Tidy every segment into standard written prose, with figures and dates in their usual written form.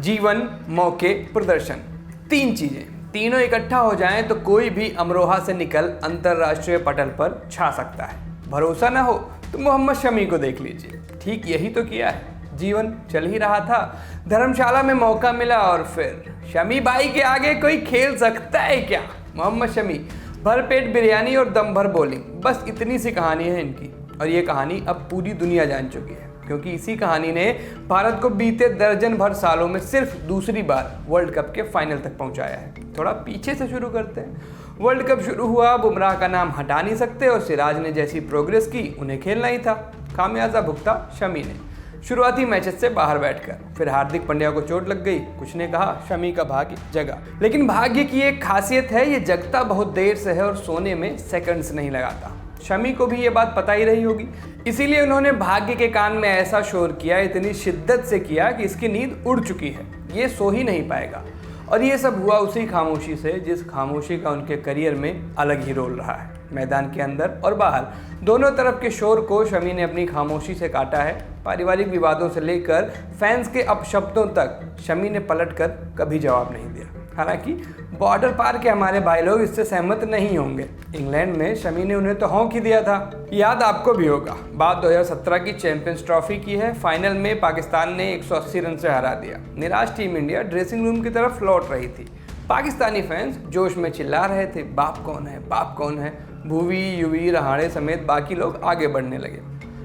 जीवन, मौके, प्रदर्शन, तीन चीजें तीनों इकट्ठा हो जाएं तो कोई भी अमरोहा से निकल अंतर्राष्ट्रीय पटल पर छा सकता है। भरोसा ना हो तो मोहम्मद शमी को देख लीजिए, ठीक यही तो किया है। जीवन चल ही रहा था, धर्मशाला में मौका मिला और फिर शमी भाई के आगे कोई खेल सकता है क्या। मोहम्मद शमी, भरपेट बिरयानी और दम भर बॉलिंग, बस इतनी सी कहानी है इनकी। और ये कहानी अब पूरी दुनिया जान चुकी है, क्योंकि इसी कहानी ने भारत को बीते दर्जन भर सालों में सिर्फ दूसरी बार वर्ल्ड कप के फाइनल तक पहुंचाया है। थोड़ा पीछे से शुरू करते हैं। वर्ल्ड कप शुरू हुआ, बुमराह का नाम हटा नहीं सकते और सिराज ने जैसी प्रोग्रेस की उन्हें खेलना ही था। खामियाजा भुगता शमी ने शुरुआती मैचेस से बाहर बैठकर। फिर हार्दिक पांड्या को चोट लग गई, कुछ ने कहा शमी का भाग्य जगा। लेकिन भाग्य की एक खासियत है, ये जगता बहुत देर से है और सोने में सेकंड्स नहीं लगाता। शमी को भी ये बात पता ही रही होगी, इसीलिए उन्होंने भाग्य के कान में ऐसा शोर किया, इतनी शिद्दत से किया कि इसकी नींद उड़ चुकी है, ये सो ही नहीं पाएगा। और ये सब हुआ उसी खामोशी से जिस खामोशी का उनके करियर में अलग ही रोल रहा है। मैदान के अंदर और बाहर दोनों तरफ के शोर को शमी ने अपनी खामोशी से काटा है। पारिवारिक विवादों से लेकर फैंस के अपशब्दों तक शमी ने पलटकर कभी जवाब नहीं दिया। हालांकि बॉर्डर पार के हमारे भाई लोग इससे सहमत नहीं होंगे। इंग्लैंड में शमी ने उन्हें तो हॉक ही दिया था, याद आपको भी होगा। बात 2017 की चैंपियंस ट्रॉफी की है। फाइनल में पाकिस्तान ने 180 रन से हरा दिया। निराश टीम इंडिया ड्रेसिंग रूम की तरफ लौट रही थी। पाकिस्तानी फैंस जोश में चिल्ला रहे थे, बाप कौन है, बाप कौन है। भुवी, युवी, रहाणे समेत बाकी लोग आगे बढ़ने लगे,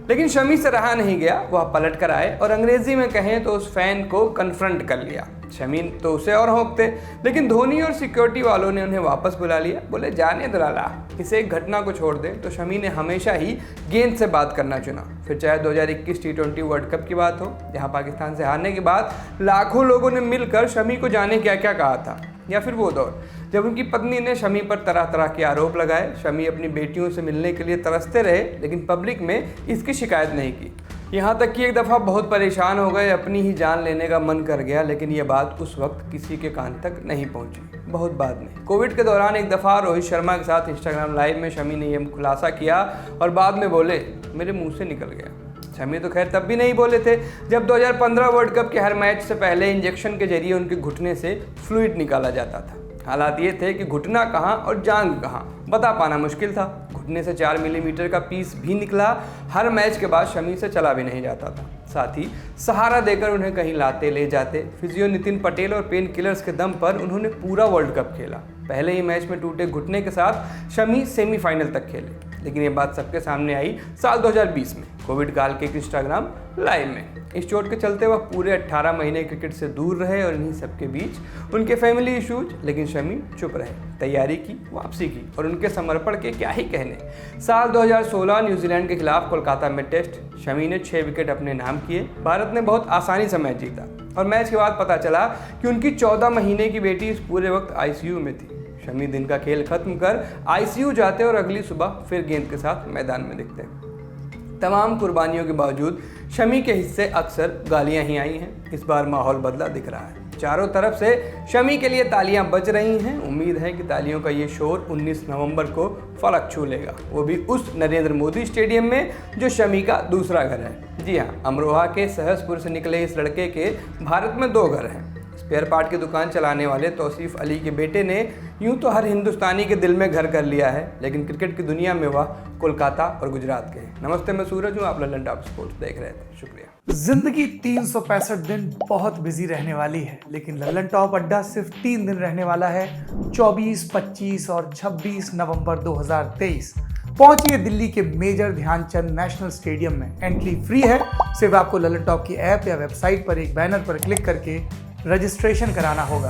लेकिन शमी से रहा नहीं गया। वह पलट कर आए और अंग्रेजी में कहें तो उस फैन को कन्फ्रंट कर लिया। शमी तो उसे और होंकते, लेकिन धोनी और सिक्योरिटी वालों ने उन्हें वापस बुला लिया। बोले जाने दो लाला, इसे एक घटना को छोड़ दे। तो शमी ने हमेशा ही गेंद से बात करना चुना। फिर चाहे 2021 T20 वर्ल्ड कप की बात हो, जहां पाकिस्तान से हारने के बाद लाखों लोगों ने मिलकर शमी को जाने क्या क्या कहा था, या फिर वो दौर जब उनकी पत्नी ने शमी पर तरह तरह के आरोप लगाए। शमी अपनी बेटियों से मिलने के लिए तरसते रहे, लेकिन पब्लिक में इसकी शिकायत नहीं की। यहाँ तक कि एक दफ़ा बहुत परेशान हो गए, अपनी ही जान लेने का मन कर गया, लेकिन ये बात उस वक्त किसी के कान तक नहीं पहुँची। बहुत बाद में कोविड के दौरान एक दफ़ा रोहित शर्मा के साथ इंस्टाग्राम लाइव में शमी ने यह खुलासा किया और बाद में बोले मेरे मुँह से निकल गया। शमी तो खैर तब भी नहीं बोले थे जब 2015 वर्ल्ड कप के हर मैच से पहले इंजेक्शन के जरिए उनके घुटने से फ्लूइड निकाला जाता था। हालात ये थे कि घुटना कहाँ और जांघ कहाँ बता पाना मुश्किल था। घुटने से 4 मिलीमीटर का पीस भी निकला। हर मैच के बाद शमी से चला भी नहीं जाता था। साथ ही सहारा देकर उन्हें कहीं लाते ले जाते। फिजियो नितिन पटेल और पेन किलर्स के दम पर उन्होंने पूरा वर्ल्ड कप खेला। पहले ही मैच में टूटे घुटने के साथ शमी सेमीफाइनल तक खेले, लेकिन ये बात सबके सामने आई साल 2020 में कोविड काल के इंस्टाग्राम लाइव में। इस चोट के चलते वह पूरे 18 महीने क्रिकेट से दूर रहे और इन्हीं सबके बीच उनके फैमिली इशूज, लेकिन शमी चुप रहे। तैयारी की, वापसी की और उनके समर्पण के क्या ही कहने। साल 2016 न्यूजीलैंड के खिलाफ कोलकाता में टेस्ट, शमी ने 6 विकेट अपने नाम किए। भारत ने बहुत आसानी से मैच जीता और मैच के बाद पता चला कि उनकी 14 महीने की बेटी इस पूरे वक्त आईसीयू में थी। शमी दिन का खेल खत्म कर आईसीयू जाते और अगली सुबह फिर गेंद के साथ मैदान में दिखते। तमाम कुर्बानियों के बावजूद शमी के हिस्से अक्सर गालियां ही आई हैं। इस बार माहौल बदला दिख रहा है। चारों तरफ से शमी के लिए तालियां बज रही हैं। उम्मीद है कि तालियों का ये शोर 19 नवंबर को फलक छू लेगा, वो भी उस नरेंद्र मोदी स्टेडियम में जो शमी का दूसरा घर है। जी हाँ, अमरोहा के सहसपुर से निकले इस लड़के के भारत में 2 घर हैं। स्पेयर पार्ट की दुकान चलाने वाले तौसीफ अली के बेटे ने यूं तो हर हिंदुस्तानी के दिल में घर कर लिया है, लेकिन क्रिकेट की दुनिया में वह कोलकाता और गुजरात के हैं। नमस्ते, मैं सूरज हूं, आप लल्लन टॉप स्पोर्ट्स देख रहे थे। शुक्रिया। जिंदगी 365 दिन बहुत बिजी रहने वाली है, लेकिन लल्लन टॉप अड्डा सिर्फ 3 दिन रहने वाला है, 24, 25 और 26 नवंबर 2023। पहुंचिए दिल्ली के मेजर ध्यानचंद नेशनल स्टेडियम में। एंट्री फ्री है, सिर्फ आपको लल्लन टॉप की ऐप या वेबसाइट पर एक बैनर पर क्लिक करके रजिस्ट्रेशन कराना होगा।